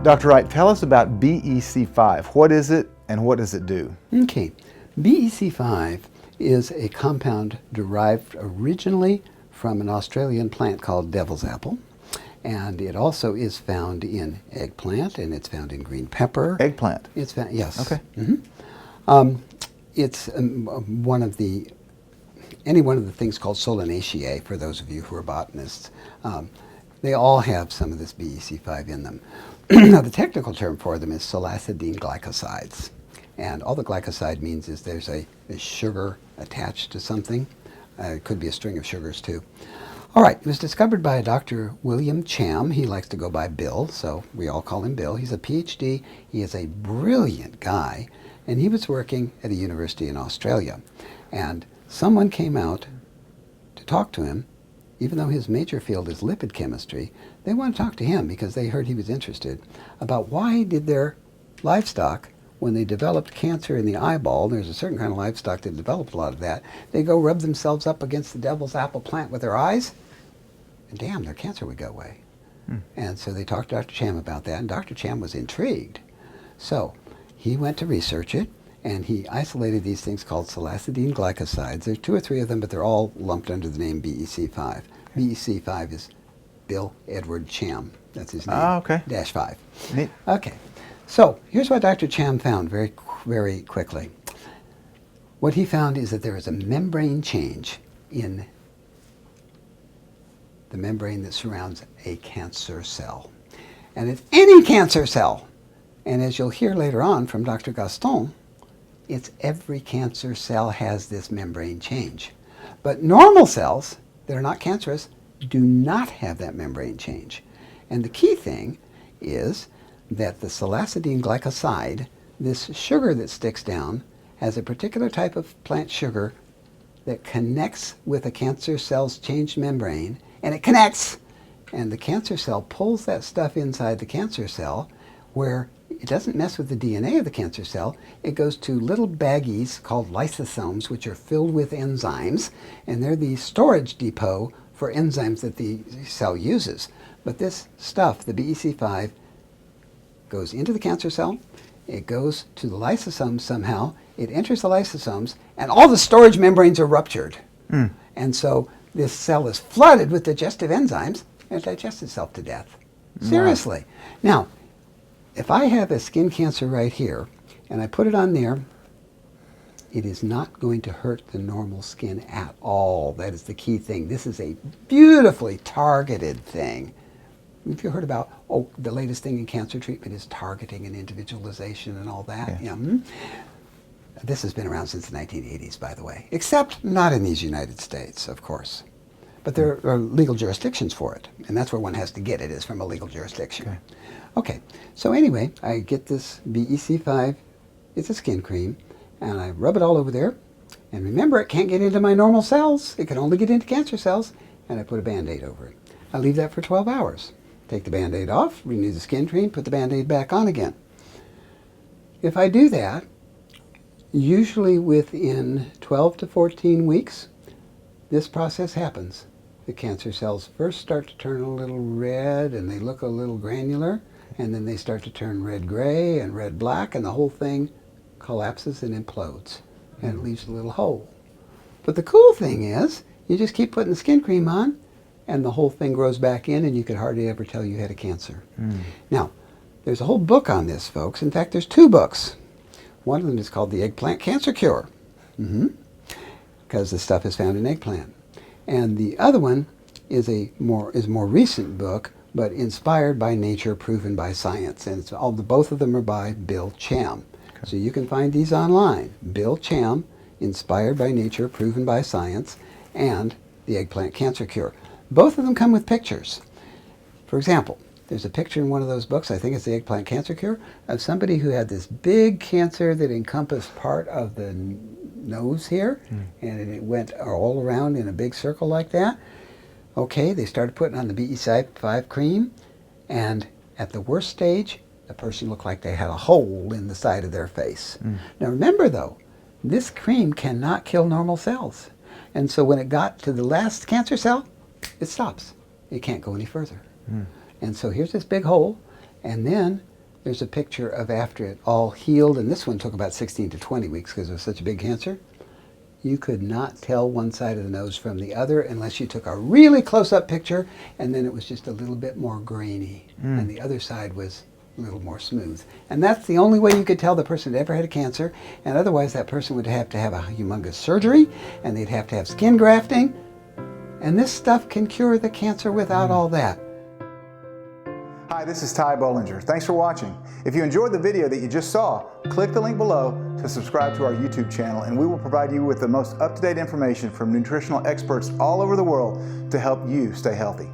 Dr. Wright, tell us about BEC5. What is it and what does it do? Okay, BEC5 is a compound derived originally from an Australian plant called devil's apple. And it also is found in eggplant, and it's found in green pepper. Eggplant? It's found, yes. Okay. It's one of the things called Solanaceae, for those of you who are botanists. They all have some of this BEC5 in them. Now, the technical term for them is solacidine glycosides. And all the glycoside means is there's a sugar attached to something. It could be a string of sugars, too. All right, it was discovered by Dr. William Cham. He likes to go by Bill, so we all call him Bill. He's a PhD. He is a brilliant guy, and he was working at a university in Australia. And someone came out to talk to him. Even though his major field is lipid chemistry, they want to talk to him because they heard he was interested about why did their livestock, when they developed cancer in the eyeball, there's a certain kind of livestock that developed a lot of that, they go rub themselves up against the devil's apple plant with their eyes, and damn, their cancer would go away. And so they talked to Dr. Cham about that, and Dr. Cham was intrigued. So he went to research it, and he isolated these things called solacidine glycosides. There's 2 or 3 of them, but they're all lumped under the name BEC5. BEC5 is Bill Edward Cham. That's his name. Oh, okay. -5. Neat. Okay. So here's what Dr. Cham found very, very quickly. What he found is that there is a membrane change in the membrane that surrounds a cancer cell. And it's any cancer cell. And as you'll hear later on from Dr. Gaston, it's every cancer cell has this membrane change. But normal cells that are not cancerous do not have that membrane change. And the key thing is that the solacidine glycoside, this sugar that sticks down, has a particular type of plant sugar that connects with a cancer cell's changed membrane, and it connects, and the cancer cell pulls that stuff inside the cancer cell where it doesn't mess with the DNA of the cancer cell. It goes to little baggies called lysosomes, which are filled with enzymes, and they're the storage depot for enzymes that the cell uses. But this stuff, the BEC5, goes into the cancer cell, it goes to the lysosomes somehow, it enters the lysosomes, and all the storage membranes are ruptured. And so this cell is flooded with digestive enzymes, and it digests itself to death. Seriously. Now, if I have a skin cancer right here, and I put it on there, it is not going to hurt the normal skin at all. That is the key thing. This is a beautifully targeted thing. If you heard about, the latest thing in cancer treatment is targeting and individualization and all that. Yeah. This has been around since the 1980s, by the way, except not in these United States, of course. But there are legal jurisdictions for it, and that's where one has to get it, is from a legal jurisdiction. Okay, so anyway, I get this BEC5, it's a skin cream, and I rub it all over there. And remember, it can't get into my normal cells. It can only get into cancer cells, and I put a Band-Aid over it. I leave that for 12 hours. Take the Band-Aid off, renew the skin cream, put the Band-Aid back on again. If I do that, usually within 12 to 14 weeks, this process happens. The cancer cells first start to turn a little red, and they look a little granular, and then they start to turn red-gray and red-black, and the whole thing collapses and implodes, and it leaves a little hole. But the cool thing is, you just keep putting the skin cream on, and the whole thing grows back in, and you could hardly ever tell you had a cancer. Now, there's a whole book on this, folks. In fact, there's 2 books. One of them is called The Eggplant Cancer Cure, because the stuff is found in eggplant. And the other one is a more recent book, but inspired by nature, proven by science. And both of them are by Bill Cham. Okay. So you can find these online. Bill Cham, Inspired by Nature, Proven by Science, and The Eggplant Cancer Cure. Both of them come with pictures. For example, there's a picture in one of those books, I think it's The Eggplant Cancer Cure, of somebody who had this big cancer that encompassed part of the nose here, and it went all around in a big circle like that. Okay, they started putting on the BEC5 cream, and at the worst stage, the person looked like they had a hole in the side of their face. Now remember though, this cream cannot kill normal cells. And so when it got to the last cancer cell, it stops. It can't go any further. And so here's this big hole, and then There's a picture of after it all healed, and this one took about 16 to 20 weeks because it was such a big cancer. You could not tell one side of the nose from the other unless you took a really close-up picture, and then it was just a little bit more grainy, and the other side was a little more smooth. And that's the only way you could tell the person had ever had a cancer, and otherwise that person would have to have a humongous surgery, and they'd have to have skin grafting, and this stuff can cure the cancer without all that. Hi, this is Ty Bollinger. Thanks for watching. If you enjoyed the video that you just saw, click the link below to subscribe to our YouTube channel, and we will provide you with the most up-to-date information from nutritional experts all over the world to help you stay healthy.